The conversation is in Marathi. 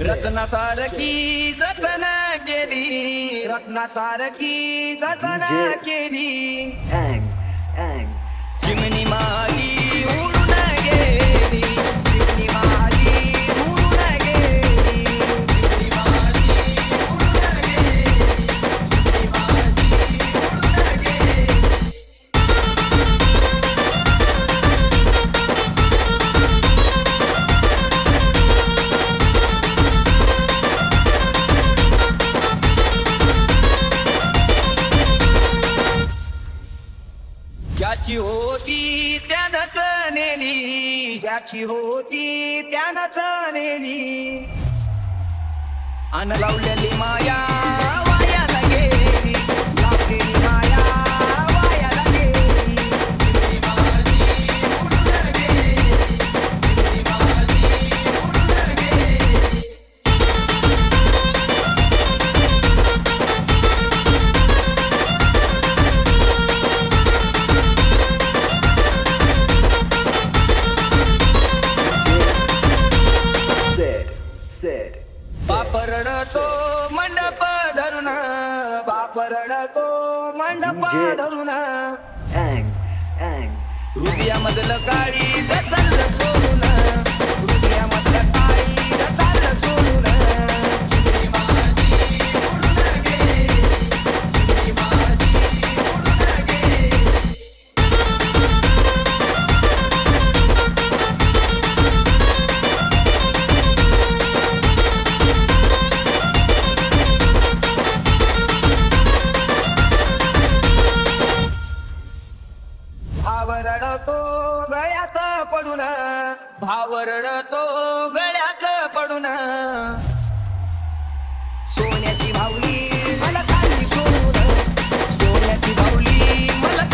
रत्नासारखी जतन केली, रत्नासारखी जतन केली, चिमणी माझी उडून गेली, चिमणी माझी उडून गेली, चिमणी माझी उडून गेली, चिमणी माझी उडून गेली. ज्याची होती त्यानंच नेली, ज्याची होती त्यानंच नेली, अन लावलेली माया वायाला गेली, लावलेली माया वायाला गेली, चिमणी माझी उडून गेली, चिमणी माझी उडून गेली. बाप रडतो मंडप धरून, बाप रडतो मंडप धरून, हृदयामधलं काळी चाललं सोडून, हृदयामधलं काळी चाललं सोडून, चिमणी माझी उडून गेली, चिमणी माझी उडून गेली. भाव रडतो गळ्यात पडून, भाव रडतो गळ्यात पडून, सोन्याची भावली मला खाली सोडून, सोन्याची भावली मला